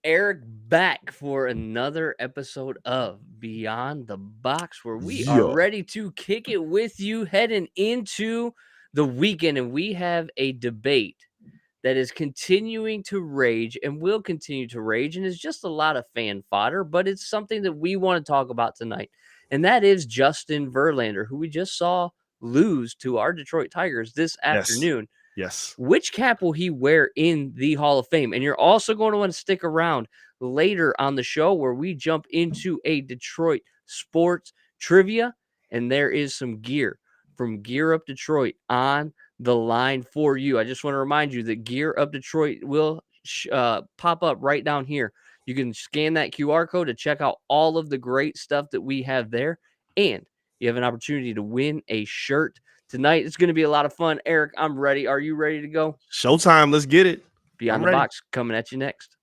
Eric back for another episode of Beyond the Box, where we are Yeah. ready to kick it with you heading into the weekend. And we have a debate that is continuing to rage and will continue to rage, and is just a lot of fan fodder, but it's something that we want to talk about tonight. And that is Justin Verlander, who we just saw lose to our Detroit Tigers this Yes. afternoon. Yes. Which cap will he wear in the Hall of Fame? And you're also going to want to stick around later on the show where we jump into a Detroit sports trivia. And there is some gear from Gear Up Detroit on the line for you. I just want to remind you that Gear Up Detroit will pop up right down here. You can scan that QR code to check out all of the great stuff that we have there. And you have an opportunity to win a shirt tonight. It's going to be a lot of fun. Eric, I'm ready. Are you ready to go? Showtime. Let's get it. Beyond I'm the ready. Box coming at you next.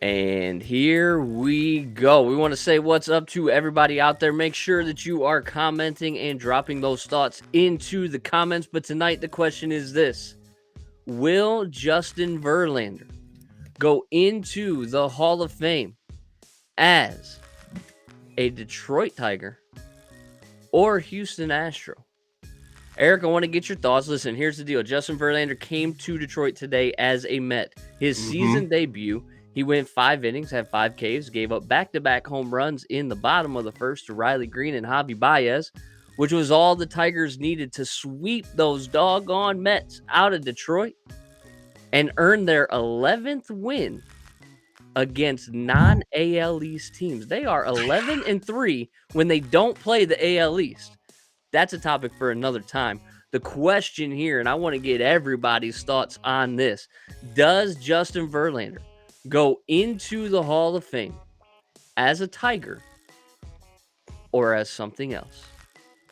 And here we go. We want to say what's up to everybody out there. Make sure that you are commenting and dropping those thoughts into the comments. But tonight, the question is this: will Justin Verlander go into the Hall of Fame as a Detroit Tiger or Houston Astro? Eric, I want to get your thoughts. Listen, here's the deal. Justin Verlander came to Detroit today as a Met. His season debut, he went 5 innings, had 5 Ks, gave up back-to-back home runs in the bottom of the first to Riley Green and Javi Baez, which was all the Tigers needed to sweep those doggone Mets out of Detroit and earn their 11th win against non-AL East teams. They are 11-3 when they don't play the AL East. That's a topic for another time. The question here, and I want to get everybody's thoughts on this: does Justin Verlander go into the Hall of Fame as a Tiger or as something else?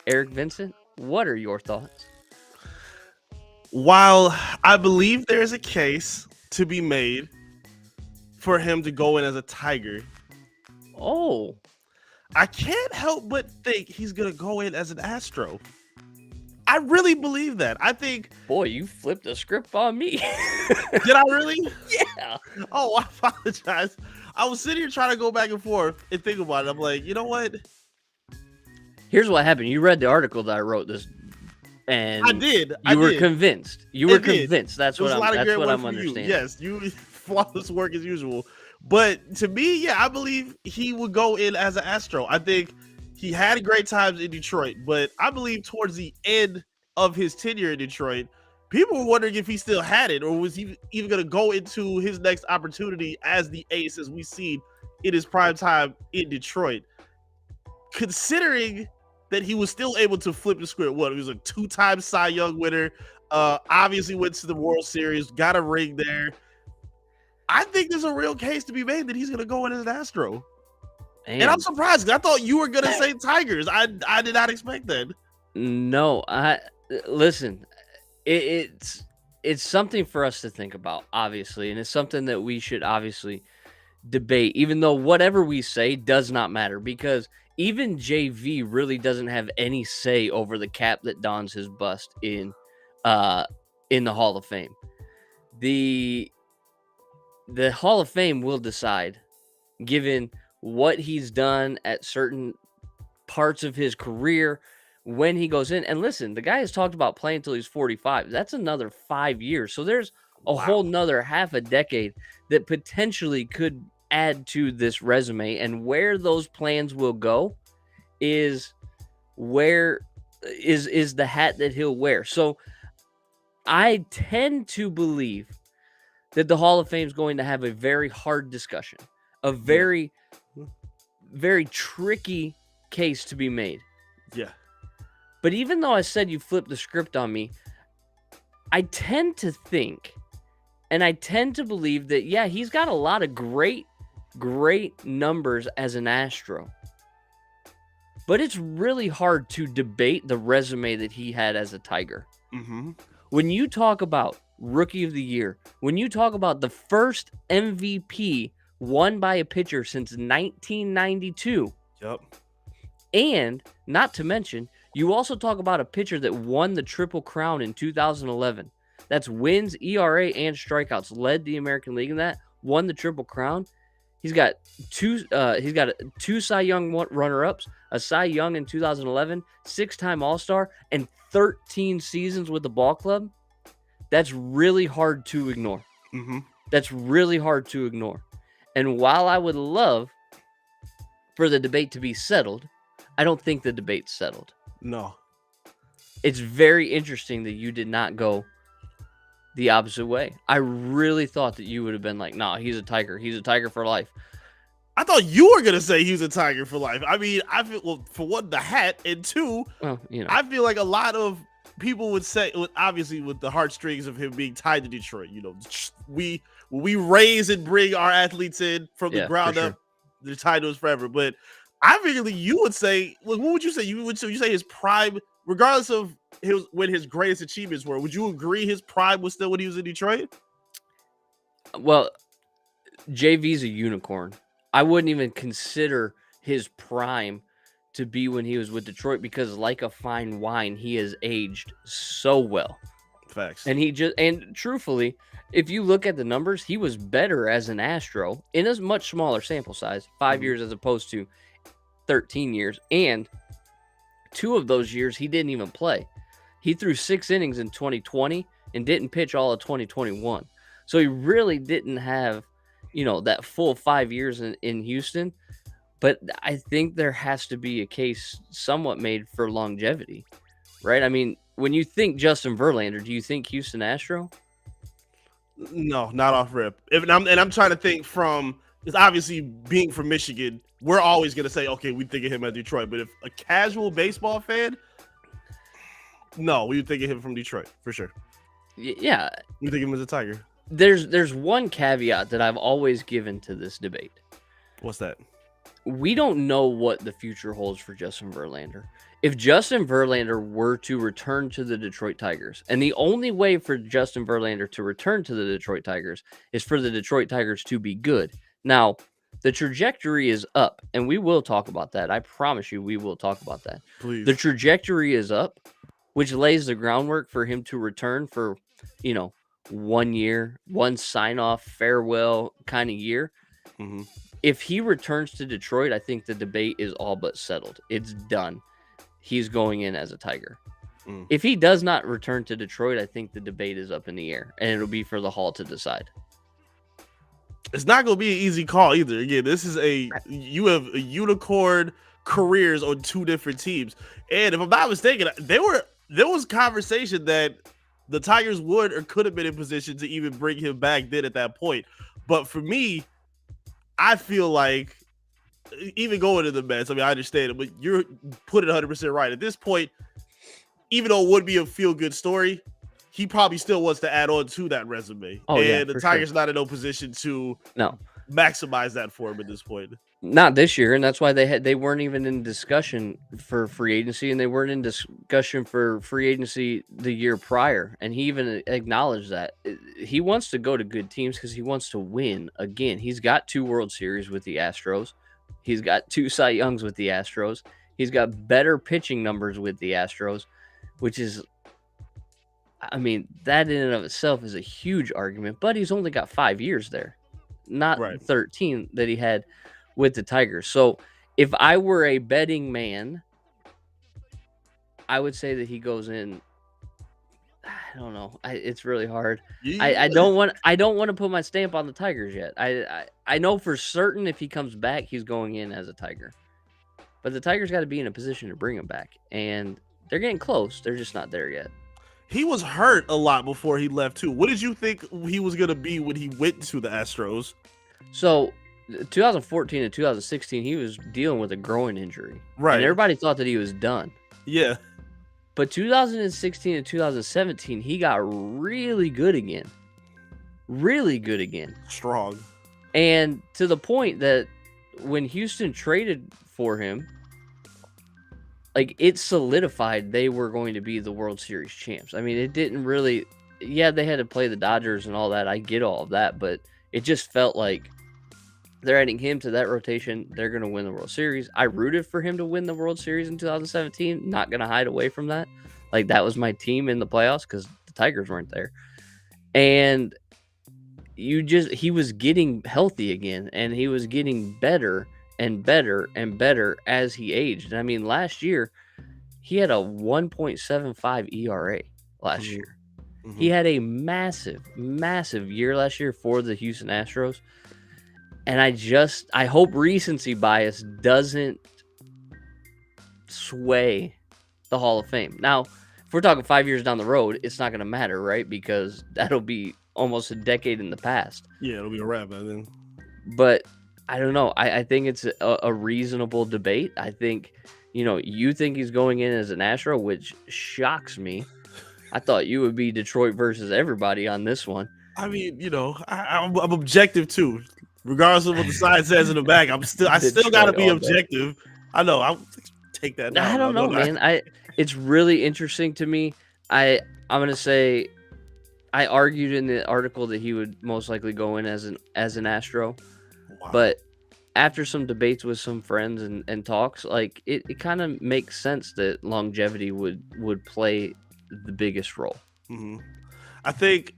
Eric Vincent, what are your thoughts? While I believe there's a case to be made for him to go in as a Tiger, I can't help but think he's going to go in as an Astro. I really believe that. I think... Boy, you flipped the script on me. Did I really? Yeah. Oh, I apologize. I was sitting here trying to go back and forth and think about it. I'm like, you know what? Here's what happened. You read the article that I wrote this, and I did. You were convinced. You were convinced. That's what I'm understanding. Yes, you flawless work as usual. But to me, yeah, I believe he would go in as an Astro. I think he had great times in Detroit, but I believe towards the end of his tenure in Detroit, people were wondering if he still had it, or was he even going to go into his next opportunity as the ace, as we see in his prime time in Detroit. Considering that he was still able to flip the script, he was a 2-time Cy Young winner, obviously went to the World Series, got a ring there. I think there's a real case to be made that he's going to go in as an Astro. And I'm surprised, because I thought you were going to say Tigers. I did not expect that. No, listen, it's something for us to think about, obviously, and it's something that we should obviously debate, even though whatever we say does not matter, because even JV really doesn't have any say over the cap that dons his bust in the Hall of Fame. The Hall of Fame will decide, given what he's done at certain parts of his career, when he goes in. And listen, the guy has talked about playing until he's 45. That's another 5 years. So there's a whole nother half a decade that potentially could add to this resume. And where those plans will go is the hat that he'll wear. So I tend to believe that the Hall of Fame is going to have a very hard discussion, a very, very tricky case to be made. Yeah. But even though I said you flipped the script on me, I tend to think, and I tend to believe that, yeah, he's got a lot of great great numbers as an Astro. But it's really hard to debate the resume that he had as a Tiger. Mm-hmm. When you talk about Rookie of the Year, when you talk about the first MVP won by a pitcher since 1992, Yep. and not to mention, you also talk about a pitcher that won the Triple Crown in 2011. That's wins, ERA, and strikeouts. Led the American League in that. Won the Triple Crown. He's got two Cy Young runner-ups, a Cy Young in 2011, 6-time All-Star, and 13 seasons with the ball club. That's really hard to ignore. Mm-hmm. That's really hard to ignore. And while I would love for the debate to be settled, I don't think the debate's settled. No. It's very interesting that you did not go the opposite way. I really thought that you would have been like, nah, he's a Tiger. He's a Tiger for life. I thought you were gonna say he's a Tiger for life. I mean, I feel, well, for one, the hat, and two, Well, you know, I feel like a lot of people would say, obviously with the heartstrings of him being tied to Detroit, you know, we raise and bring our athletes in from the ground up, they're tied to us forever. But I figured you would say, what would you say? You say his prime, regardless of when his greatest achievements were, would you agree his prime was still when he was in Detroit? well, JV's a unicorn. I wouldn't even consider his prime to be when he was with Detroit because, like a fine wine, he has aged so well. Facts. And truthfully, if you look at the numbers, he was better as an Astro in a much smaller sample size, 5 years as opposed to 13 years. And 2 of those years, he didn't even play. He threw 6 innings in 2020 and didn't pitch all of 2021. So he really didn't have, that full 5 years in Houston. But I think there has to be a case somewhat made for longevity, right? I mean, when you think Justin Verlander, do you think Houston Astro? No, not off rip. I'm trying to think from, because obviously being from Michigan, we're always going to say, okay, we think of him at Detroit. But if a casual baseball fan, no, we would think of him from Detroit for sure. Yeah. We think of him as a Tiger. There's one caveat that I've always given to this debate. What's that? We don't know what the future holds for Justin Verlander. If Justin Verlander were to return to the Detroit Tigers, and the only way for Justin Verlander to return to the Detroit Tigers is for the Detroit Tigers to be good. Now, the trajectory is up, and we will talk about that. I promise you we will talk about that. Please. The trajectory is up, which lays the groundwork for him to return for, 1 year, one sign-off, farewell kind of year. Mm-hmm. If he returns to Detroit, I think the debate is all but settled. It's done. He's going in as a Tiger. If he does not return to Detroit, I think the debate is up in the air, and it'll be for the Hall to decide. It's not going to be an easy call either. Again, you have a unicorn careers on 2 different teams. And if I'm not mistaken, there was conversation that the Tigers would or could have been in position to even bring him back then at that point. But for me, I feel like even going to the Mets, I mean, I understand it, but you're putting 100% right. At this point, even though it would be a feel-good story, he probably still wants to add on to that resume. And the Tigers not in no position to maximize that for him at this point. Not this year, and that's why they weren't even in discussion for free agency, and they weren't in discussion for free agency the year prior. And he even acknowledged that he wants to go to good teams because he wants to win again. He's got 2 World Series with the Astros. He's got 2 Cy Youngs with the Astros. He's got better pitching numbers with the Astros, which is, I mean, that in and of itself is a huge argument. But he's only got 5 years there, not 13 that he had with the Tigers. So if I were a betting man, I would say that he goes in. I don't know. It's really hard. Yeah. I don't want to put my stamp on the Tigers yet. I know for certain if he comes back, he's going in as a Tiger. But the Tigers got to be in a position to bring him back, and they're getting close. They're just not there yet. He was hurt a lot before he left too. What did you think he was going to be when he went to the Astros? So 2014 and 2016, he was dealing with a groin injury. Right. And everybody thought that he was done. Yeah. But 2016 and 2017, he got really good again. Really good again. Strong. And to the point that when Houston traded for him, like, it solidified they were going to be the World Series champs. I mean, it didn't really, yeah, they had to play the Dodgers and all that. I get all of that, but it just felt like they're adding him to that rotation. They're going to win the World Series. I rooted for him to win the World Series in 2017. Not going to hide away from that. Like, that was my team in the playoffs because the Tigers weren't there. And he was getting healthy again, and he was getting better and better and better as he aged. And I mean, last year, he had a 1.75 ERA last year. Mm-hmm. He had a massive, massive year last year for the Houston Astros. And I hope recency bias doesn't sway the Hall of Fame. Now, if we're talking 5 years down the road, it's not going to matter, right? Because that'll be almost a decade in the past. Yeah, it'll be a wrap by then. But I don't know. I think it's a reasonable debate. I think, you think he's going in as an Astro, which shocks me. I thought you would be Detroit versus everybody on this one. I mean, I'm objective too. Regardless of what the sign says in the back, I still got to be objective. I know. I'll take that down. I don't know, man. It's really interesting to me. I'm gonna say, I argued in the article that he would most likely go in as an Astro, wow. But after some debates with some friends and talks, like it kind of makes sense that longevity would play the biggest role. Mm-hmm. I think.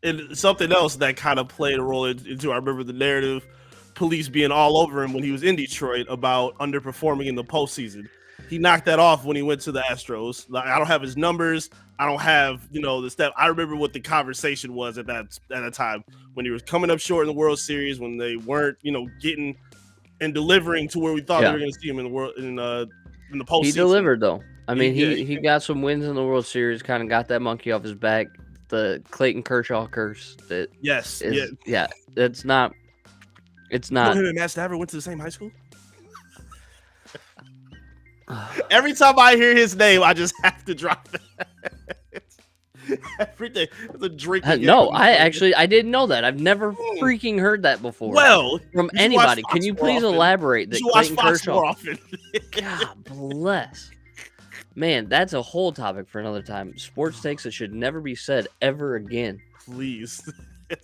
And something else that kind of played a role into, I remember the narrative police being all over him when he was in Detroit about underperforming in the postseason. He knocked that off when he went to the Astros. Like, I don't have his numbers. I don't have, the step. I remember what the conversation was at that time when he was coming up short in the World Series, when they weren't, getting and delivering to where we thought they were going to see him in the postseason. He delivered though. I mean, he got some wins in the World Series, kind of got that monkey off his back. The Clayton Kershaw curse that it's not him and Matt Stafford went to the same high school. Every time I hear his name, I just have to drop that. Every day, it's a drinking. No, I didn't know that. I've never freaking heard that before. Well, from anybody, can you please elaborate? That Clayton Kershaw. God bless. Man, that's a whole topic for another time. Sports takes that should never be said ever again. Please.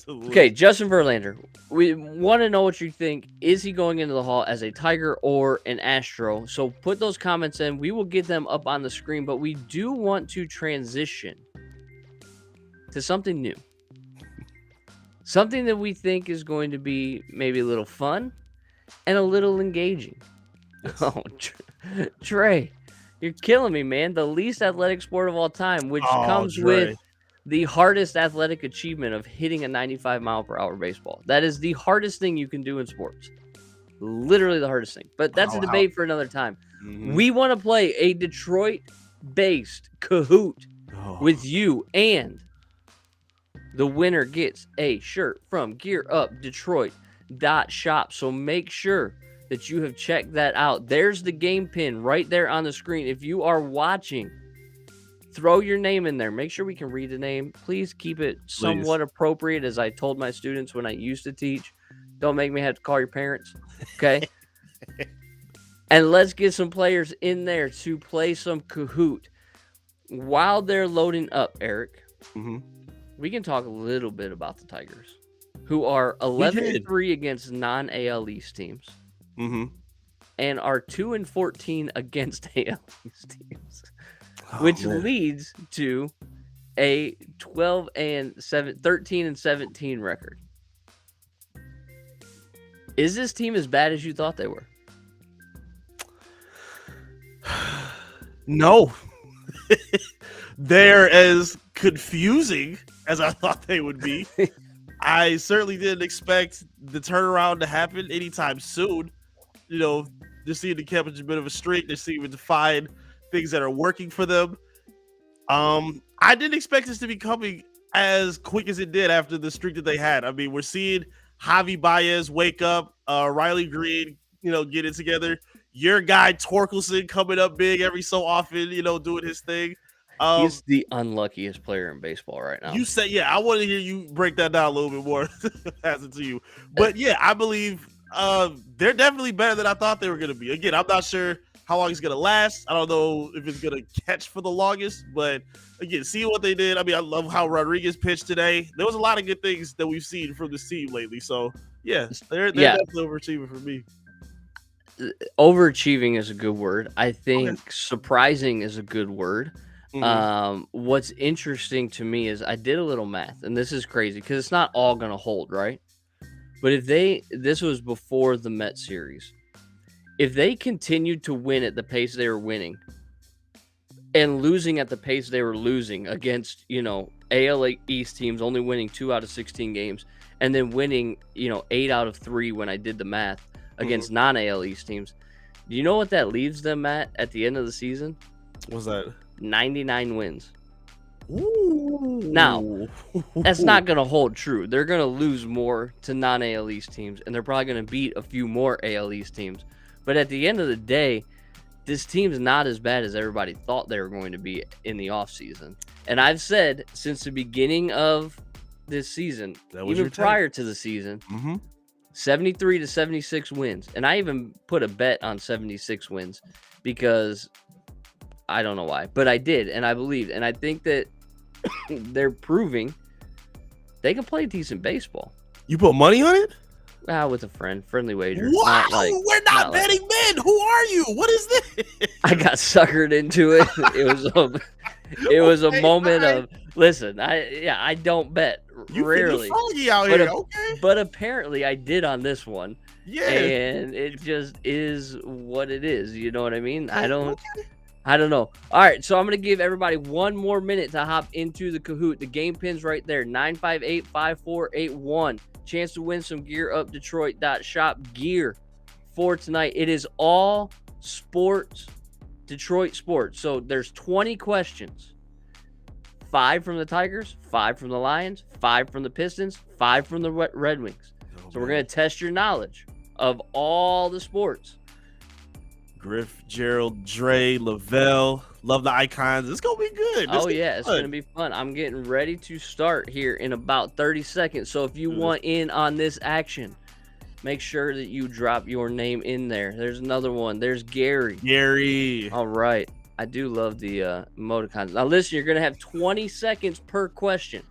Okay, Justin Verlander. We want to know what you think. Is he going into the Hall as a Tiger or an Astro? So put those comments in. We will get them up on the screen, but we do want to transition to something new. Something that we think is going to be maybe a little fun and a little engaging. Oh, Trey. You're killing me, man. The least athletic sport of all time, which comes with the hardest athletic achievement of hitting a 95-mile-per-hour baseball. That is the hardest thing you can do in sports. Literally the hardest thing. But that's a debate for another time. Mm-hmm. We want to play a Detroit-based Kahoot with you, and the winner gets a shirt from GearUpDetroit.shop. So make sure that you have checked that out. There's the game pin right there on the screen. If you are watching, throw your name in there. Make sure we can read the name. Please keep it somewhat appropriate, as I told my students when I used to teach. Don't make me have to call your parents, okay? And let's get some players in there to play some Kahoot. While they're loading up, Eric, we can talk a little bit about the Tigers, who are 11-3 against non-AL East teams. And are 2-14 against AL East teams, which leads to a 13-17 record. Is this team as bad as you thought they were? No. They're as confusing as I thought they would be. I certainly didn't expect the turnaround to happen anytime soon. They're seeming to keep a bit of a streak. They're seeming to find things that are working for them. I didn't expect this to be coming as quick as it did after the streak that they had. I mean, we're seeing Javi Baez wake up, Riley Green, get it together. Your guy Torkelson coming up big every so often, doing his thing. He's the unluckiest player in baseball right now. You say, yeah, I want to hear you break that down a little bit more. Pass it to you. But yeah, I believe they're definitely better than I thought they were going to be. Again, I'm not sure how long it's going to last. I don't know if it's going to catch for the longest. But again, seeing what they did, I mean, I love how Rodriguez pitched today. There was a lot of good things that we've seen from this team lately. So yeah, they're definitely overachieving for me. Overachieving is a good word. I think surprising is a good word. What's interesting to me is I did a little math, and this is crazy because it's not all going to hold, right? But if this was before the Mets series, if they continued to win at the pace they were winning and losing at the pace they were losing against, AL East teams only winning 2 out of 16 games and then winning, 8 out of 3 when I did the math against non-AL East teams, do you know what that leaves them at the end of the season? What's that? 99 wins. Ooh. Now, that's not going to hold true. They're going to lose more to non-AL East teams, and they're probably going to beat a few more AL East teams. But at the end of the day, this team's not as bad as everybody thought they were going to be in the offseason. And I've said since the beginning of this season, even prior to the season, 73 to 76 wins. And I even put a bet on 76 wins because I don't know why, but I did, and I believed. And I think that they're proving they can play decent baseball. You put money on it? With a friendly wager. Wow, we're not betting men. Who are you? What is this? I got suckered into it. It was a moment of listen. I don't bet rarely. Out here, but apparently I did on this one. Yeah, and it just is what it is. You know what I mean? I don't know. All right, so I'm going to give everybody one more minute to hop into the Kahoot. The game pin's right there, 958-5481. Chance to win some GearUpDetroit.shop gear for tonight. It is all sports, Detroit sports. So there's 20 questions. 5 from the Tigers, 5 from the Lions, 5 from the Pistons, 5 from the Red Wings. So we're going to test your knowledge of all the sports. Griff, Gerald, Dre, Lavelle. Love the icons. It's going to be good. It's going to be fun. I'm getting ready to start here in about 30 seconds. So if you want in on this action, make sure that you drop your name in there. There's another one. There's Gary. All right. I do love the emoticons. Now, listen, you're going to have 20 seconds per question.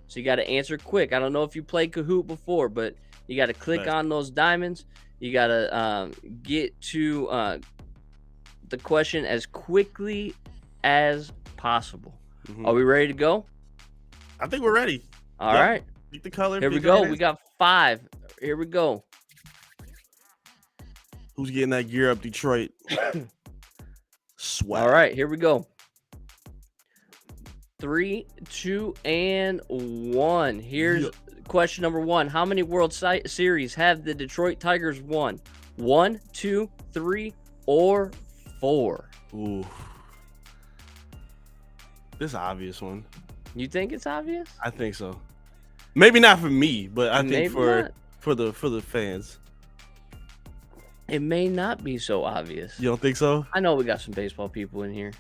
So you got to answer quick. I don't know if you played Kahoot before, but you got to click on those diamonds. You got to get to the question as quickly as possible. Are we ready to go? I think we're ready. All right. Pick the color. Here we go. We got 5. Here we go. Who's getting that Gear Up Detroit? Sweat. All right. Here we go. 3, 2, and 1. Here's question number 1. How many World Series have the Detroit Tigers won? 1, 2, 3, or 4? Ooh. This is an obvious one. You think it's obvious? I think so. Maybe not for me, but I think for the fans. It may not be so obvious. You don't think so? I know we got some baseball people in here.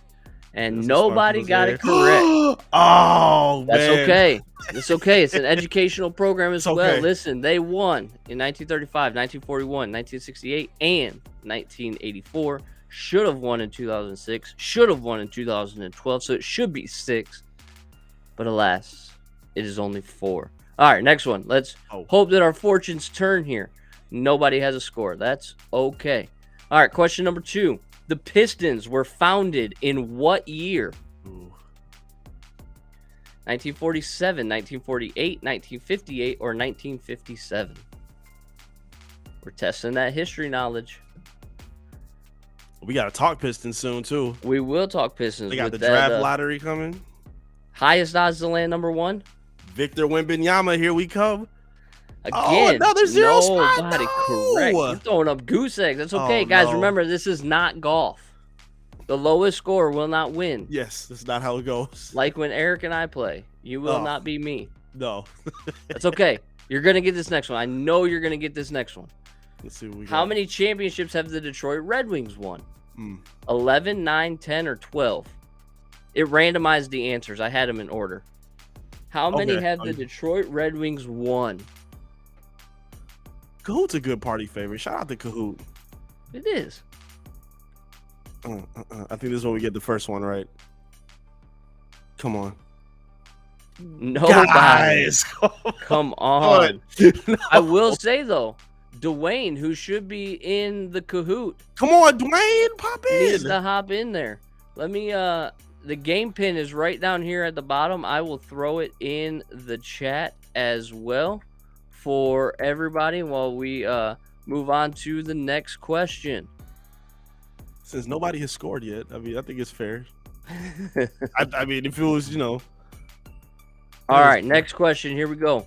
And nobody got it correct. Oh, that's man. Okay. It's okay. It's an educational program as well. Listen, they won in 1935, 1941, 1968, and 1984. Should have won in 2006. Should have won in 2012. So it should be 6. But alas, it is only 4. All right, next one. Let's hope that our fortunes turn here. Nobody has a score. That's okay. All right, question number 2. The Pistons were founded in what year? 1947, 1948, 1958, or 1957? We're testing that history knowledge. We got to talk Pistons soon, too. We will talk Pistons. They got the draft lottery coming. Highest odds to land number 1? Victor Wembanyama, here we come. Again, another 0 spot. Nobody correct. You're throwing up goose eggs. That's okay, guys. Remember, this is not golf. The lowest scorer will not win. Yes, that's not how it goes. Like when Eric and I play, you will not be me. No. That's okay. You're going to get this next one. I know you're going to get this next one. Let's see what we got. How many championships have the Detroit Red Wings won? 11, 9, 10, or 12? It randomized the answers. I had them in order. How many Okay. have the Detroit Red Wings won? Cahoot's a good party favorite. Shout out to Cahoot. It is. I think this is when we get the first one right. Come on. Nobody. Guys, Come on. No. I will say, though, Dwayne, who should be in the Kahoot, Come on, Dwayne, pop needs in. to hop in there. Let me, the game pin is right down here at the bottom. I will throw it in the chat as well for everybody while we move on to the next question. Since nobody has scored yet, I mean, I think it's fair. I mean, if it was, you know. All right, next question. Here we go.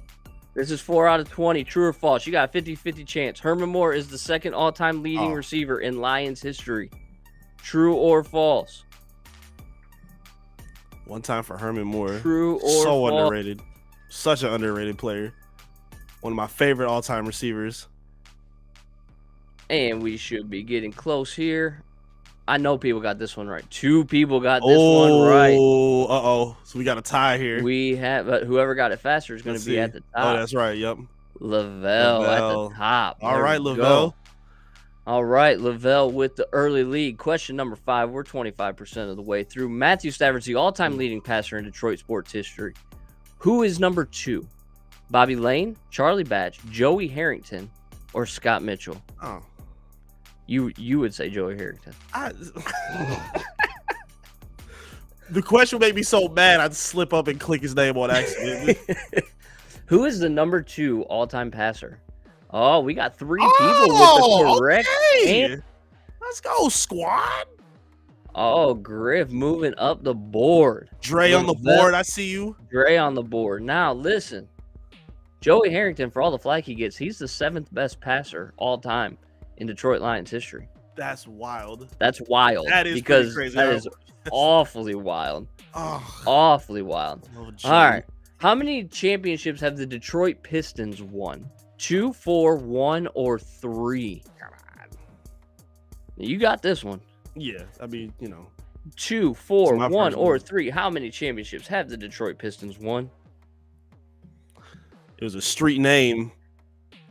This is 4 out of 20. True or false? You got a 50-50 chance. Herman Moore is the second all-time leading receiver in Lions history. True or false? One time for Herman Moore. True or so false? underrated. Such an underrated player. One of my favorite all-time receivers. And we should be getting close here. I know people got this one right. 2 people got this one right. Oh, uh-oh. So we got a tie here. We have, but whoever got it faster is going to be at the top. Oh, that's right. Yep. Lavelle at the top. All right, Lavelle. All right, Lavelle with the early lead. Question number 5. We're 25% of the way through. Matthew Stafford's the all-time leading passer in Detroit sports history. Who is number 2? Bobby Lane, Charlie Batch, Joey Harrington, or Scott Mitchell? Oh. You would say Joey Harrington. The question made me so mad I'd slip up and click his name on accident. Who is the number 2 all-time passer? Oh, we got 3 people with the correct answer. Let's go, squad. Oh, Griff moving up the board. Dre on the board. I see you. Dre on the board. Now, listen. Joey Harrington, for all the flack he gets, he's the 7th best passer all time in Detroit Lions history. That's wild. That's wild. That is because crazy. That is awfully wild. Oh, awfully wild. oh, All right. How many championships have the Detroit Pistons won? 2, 4, 1, or 3? Come on. You got this one. Yeah, I mean, you know. 2, 4, my 1, first or one. 3. How many championships have the Detroit Pistons won? It was a street name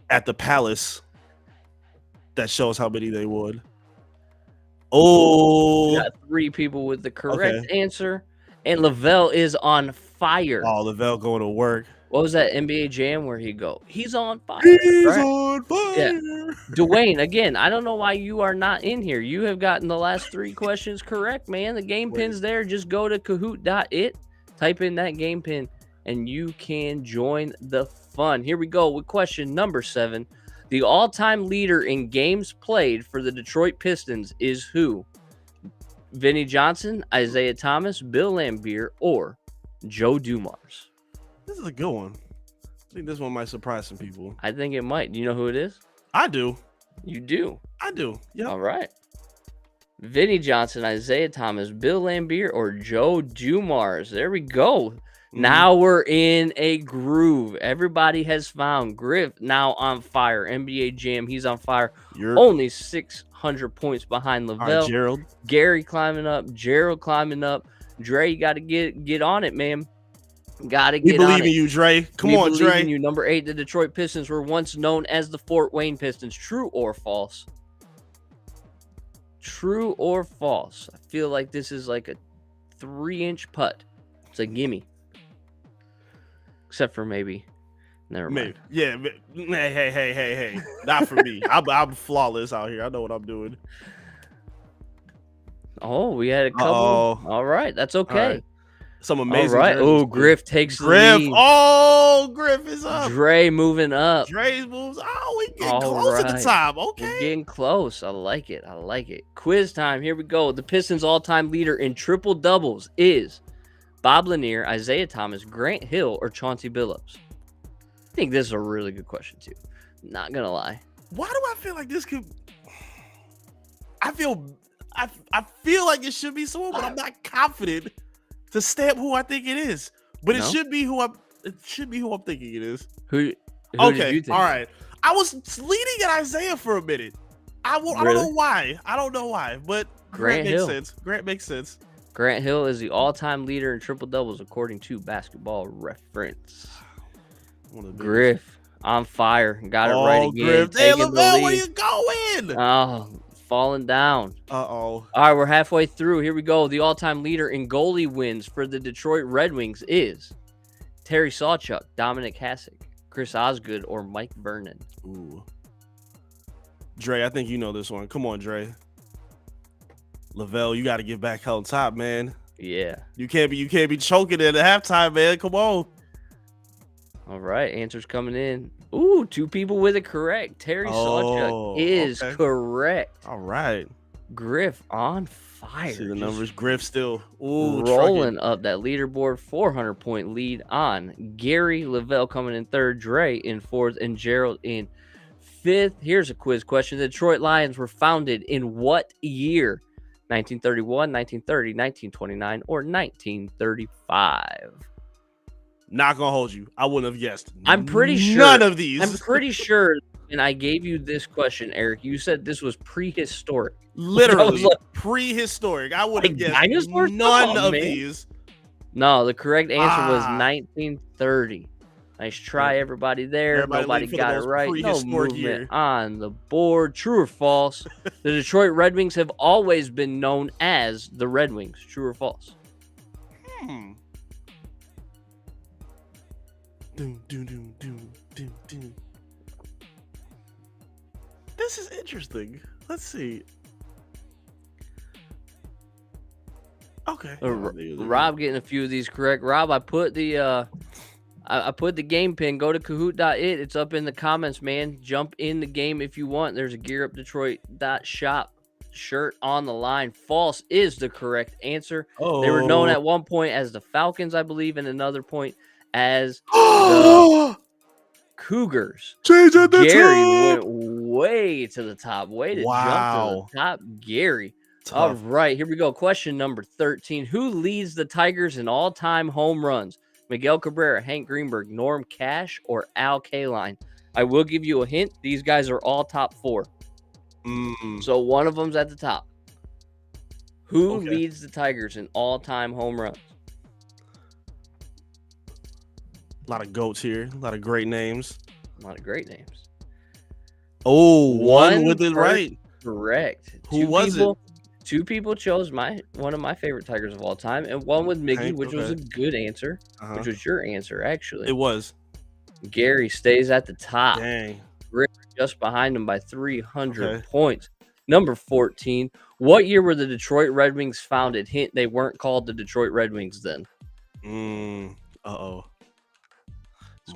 at the Palace that shows how many they won. Oh, We got 3 people with the correct answer, and Lavelle is on fire. Oh, Lavelle going to work. What was that NBA Jam where he go? He's on fire. He's right? on fire. Yeah. Dwayne, again, I don't know why you are not in here. You have gotten the last 3 questions correct, man. The game pin's there. Just go to kahoot.it, type in that game pin, and you can join the fun. Here we go with question number 7. The all-time leader in games played for the Detroit Pistons is who? Vinnie Johnson, Isaiah Thomas, Bill Laimbeer, or Joe Dumars? This is a good one. I think this one might surprise some people. I think it might. Do you know who it is? I do. You do. I do. Yeah. All right. Vinnie Johnson, Isaiah Thomas, Bill Laimbeer, or Joe Dumars. There we go. Now we're in a groove. Everybody has found Griff now on fire. NBA Jam, he's on fire. You're only 600 points behind Lavelle. right, Gerald. Gary climbing up. Gerald climbing up. Dre, you got to get on it, man. Got to get on it. We believe in you, Dre. Come on, believe Dre. in you. Number 8, the Detroit Pistons were once known as the Fort Wayne Pistons. True or false? True or false? I feel like this is like a 3-inch putt. It's a gimme. Except for maybe. Never mind. Yeah. Hey. Not for me. I'm flawless out here. I know what I'm doing. Oh, we had a couple. Uh-oh. All right. That's okay. All right. Some amazing. All right. jerseys, Oh, too. Griff takes the Griff. lead. Oh, Griff is up. Dre moving up. Dre's moves. Oh, we getting All close at the right. top. We're Okay. getting close. I like it. Quiz time. Here we go. The Pistons' all-time leader in triple doubles is Bob Lanier, Isaiah Thomas, Grant Hill, or Chauncey Billups? I think this is a really good question too. Not gonna lie. Why do I feel like this could? I feel like it should be someone, but I'm not confident to stamp who I think it is. But it No? should be who I'm thinking it is. Who did Okay, you think? all right. I was leaning at Isaiah for a minute. I don't Really? know why. But Grant makes Hill. sense. Grant makes sense. Grant Hill is the all-time leader in triple doubles according to Basketball Reference. Griff on fire, got it right again. Griff. Hey, Lavelle, where you going? Oh, falling down. All right, we're halfway through. Here we go. The all-time leader in goalie wins for the Detroit Red Wings is Terry Sawchuk, Dominic Hasek, Chris Osgood, or Mike Vernon. Ooh. Dre, I think you know this one. Come on, Dre. Lavelle, you got to get back on top, man. Yeah. You can't be choking at the halftime, man. Come on. All right, answers coming in. Ooh, 2 people with it correct. Terry Sawchuk is correct. All right. Griff on fire. See the numbers. Griff still rolling up that leaderboard. 400-point lead on Gary. Lavelle coming in 3rd. Dre in 4th. And Gerald in 5th. Here's a quiz question. The Detroit Lions were founded in what year? 1931, 1930, 1929, or 1935? Not gonna hold you. I wouldn't have guessed. I'm pretty sure none of these. I'm pretty sure. And I gave you this question, Eric. You said this was prehistoric. Literally prehistoric. I would have guessed none of these. No, the correct answer was 1930. Nice try, everybody there. Nobody got it right. No movement on the board. True or false? The Detroit Red Wings have always been known as the Red Wings. True or false? This is interesting. Let's see. Okay. Rob getting a few of these correct. Rob, I put the I put the game pin. Go to Kahoot.it. It's up in the comments, man. Jump in the game if you want. There's a GearUpDetroit.shop shirt on the line. False is the correct answer. They were known at one point as the Falcons, I believe, and another point as the Cougars. Gary went way to the top. Way to jump to the top, Gary. Tough. All right, here we go. Question number 13. Who leads the Tigers in all-time home runs? Miguel Cabrera, Hank Greenberg, Norm Cash, or Al Kaline? I will give you a hint. These guys are all top 4. So one of them's at the top. Who leads the Tigers in all-time home runs? A lot of goats here. A lot of great names. A lot of great names. One with it right. Correct. Who was it? 2 people chose one of my favorite Tigers of all time, and one with Miggy, which was a good answer, which was your answer, actually. It was. Gary stays at the top. Dang. Rick just behind him by 300 points. Number 14. What year were the Detroit Red Wings founded? Hint, they weren't called the Detroit Red Wings then. It's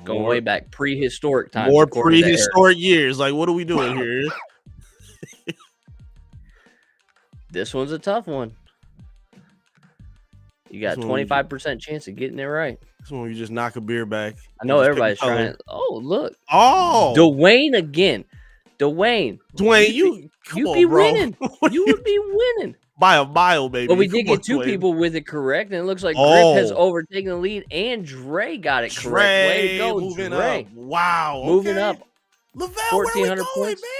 going way back. Prehistoric times. More prehistoric years. Like, what are we doing here? This one's a tough one. You got 25% chance of getting it right. This one you just knock a beer back. I know everybody's trying. Oh, look. Oh. Dwayne again. Dwayne, you would be winning. You would be winning. By a mile, baby. But we did get 2 people with it correct, and it looks like Griff has overtaken the lead, and Dre got it correct. Way to go, moving Dre. Up. Wow. Moving up. Lavelle, 1,400 points. Man?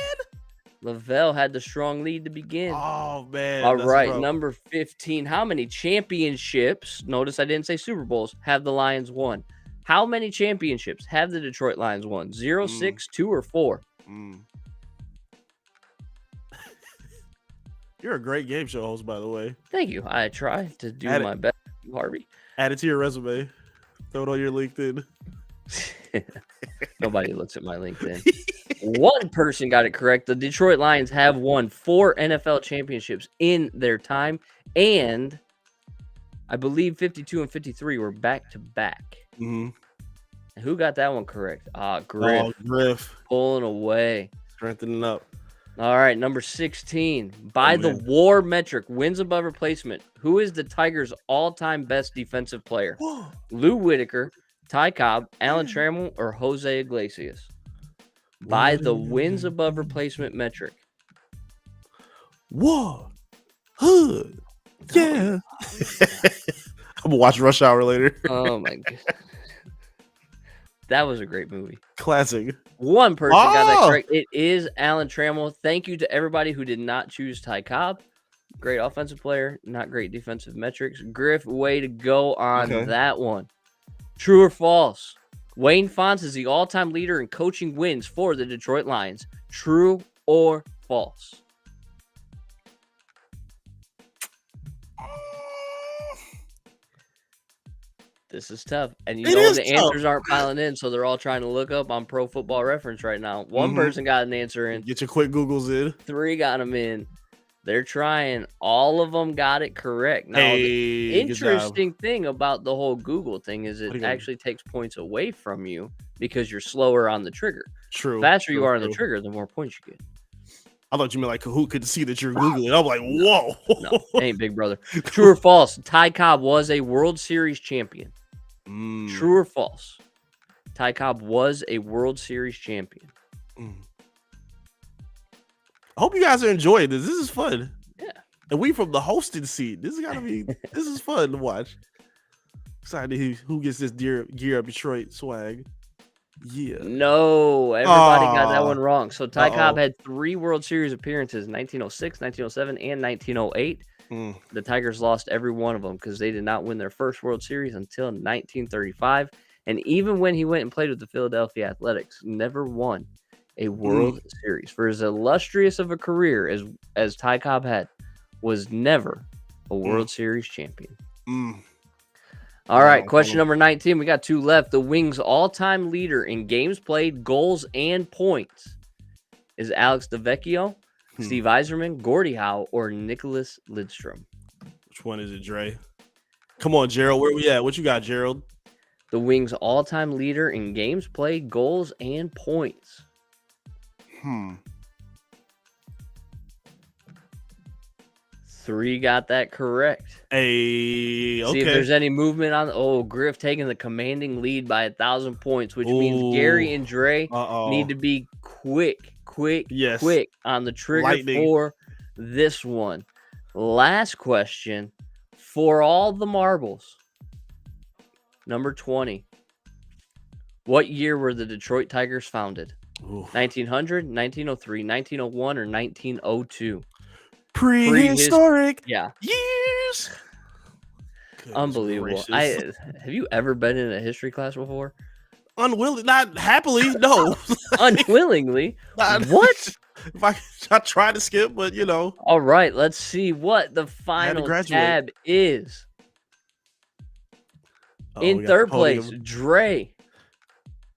Lavelle had the strong lead to begin. Oh, man. All right, number 15. How many championships, notice I didn't say Super Bowls, have the Lions won? How many championships have the Detroit Lions won? 0, 6, 2, or 4? You're a great game show host, by the way. Thank you. I try to do my best, Harvey. Add it to your resume. Throw it on your LinkedIn. Nobody looks at my LinkedIn. One person got it correct. The Detroit Lions have won 4 NFL championships in their time, and I believe 52 and 53 were back-to-back. And who got that one correct? Griff. Oh, Griff. Pulling away. Strengthening up. All right, number 16. By the WAR metric, wins above replacement, who is the Tigers' all-time best defensive player? Lou Whitaker, Ty Cobb, Alan Trammell, or Jose Iglesias? By the wins above replacement metric. Whoa. Hood. Yeah. I'm going to watch Rush Hour later. Oh, my God. That was a great movie. Classic. One person got that correct. It is Alan Trammell. Thank you to everybody who did not choose Ty Cobb. Great offensive player, not great defensive metrics. Griff, way to go on that one. True or false? Wayne Fontes is the all-time leader in coaching wins for the Detroit Lions. True or false? This is tough. And you know the answers aren't piling in, so they're all trying to look up on Pro Football Reference right now. One person got an answer in. Get your quick Googles in. 3 got them in. They're trying. All of them got it correct. Now, the interesting thing about the whole Google thing is it actually takes points away from you because you're slower on the trigger. True. The faster you are on the trigger, the more points you get. I thought you meant like Kahoot could see that you're Googling. I'm like, whoa. No, ain't big brother. True or false? Ty Cobb was a World Series champion. True or false? Ty Cobb was a World Series champion. I hope you guys are enjoying this. This is fun. Yeah. And we from the hosting seat. This is fun to watch. Excited to hear who gets this gear up Detroit swag. Yeah. No, everybody got that one wrong. So Ty Cobb had 3 World Series appearances, 1906, 1907, and 1908. The Tigers lost every one of them because they did not win their first World Series until 1935. And even when he went and played with the Philadelphia Athletics, never won a World Series. For as illustrious of a career as Ty Cobb had, was never a World Series champion. All right, question number 19. We got 2 left. The Wings' all-time leader in games played, goals, and points is Alex DeVecchio, Steve Yzerman, Gordie Howe, or Nicholas Lidstrom. Which one is it, Dre? Come on, Gerald. Where we at? What you got, Gerald? The Wings' all-time leader in games played, goals, and points. 3 got that correct. Hey, okay. See if there's any movement on. Griff taking the commanding lead by 1,000 points, which means Gary and Dre need to be quick on the trigger for this one. Last question for all the marbles. Number 20. What year were the Detroit Tigers founded? 1900, 1903, 1901, or 1902? Prehistoric. Yeah. Years. Unbelievable. Have you ever been in a history class before? Unwilling, not happily, no. Unwillingly? What? If I try to skip, but you know. All right, let's see what the final tab is. In third place, Dre.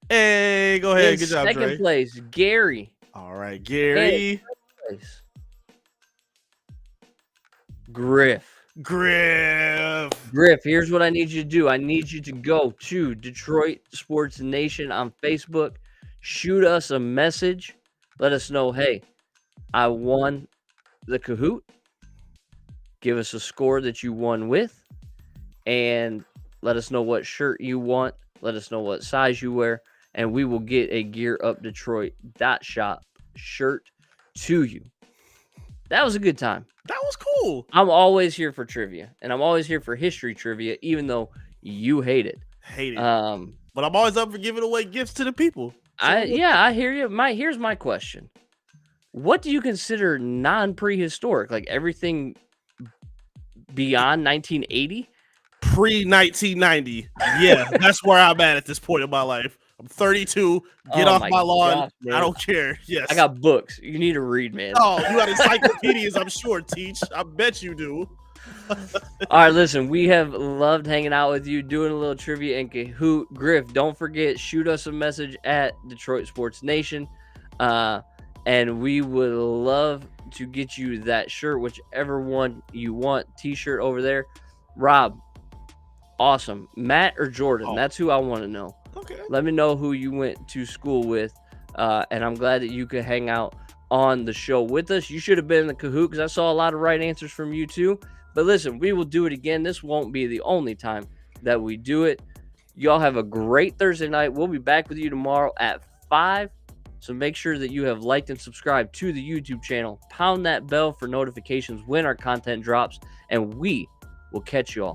Hey, go ahead. Good job, Dre. Second place, Gary. All right, Gary. Griff. Griff, here's what I need you to do. I need you to go to Detroit Sports Nation on Facebook. Shoot us a message. Let us know, hey, I won the Kahoot. Give us a score that you won with. And let us know what shirt you want. Let us know what size you wear. And we will get a Gear Up Detroit .shop shirt to you. That was a good time. That was cool. I'm always here for trivia, and I'm always here for history trivia, even though you hate it. But I'm always up for giving away gifts to the people. So I hear you. Here's my question. What do you consider non-prehistoric? Like everything beyond 1980? Pre-1990. Yeah, that's where I'm at this point in my life. I'm 32. Get off my lawn. Gosh, I don't care. Yes. I got books. You need to read, man. Oh, you got encyclopedias, I'm sure, Teach. I bet you do. All right, listen, we have loved hanging out with you, doing a little trivia and Kahoot. Griff, don't forget, shoot us a message at Detroit Sports Nation. And we would love to get you that shirt, whichever one you want. T-shirt over there. Rob, awesome. Matt or Jordan? That's who I want to know. Okay. Let me know who you went to school with. And I'm glad that you could hang out on the show with us. You should have been in the Kahoot because I saw a lot of right answers from you too. But listen, we will do it again. This won't be the only time that we do it. Y'all have a great Thursday night. We'll be back with you tomorrow at 5. So make sure that you have liked and subscribed to the YouTube channel. Pound that bell for notifications when our content drops. And we will catch you all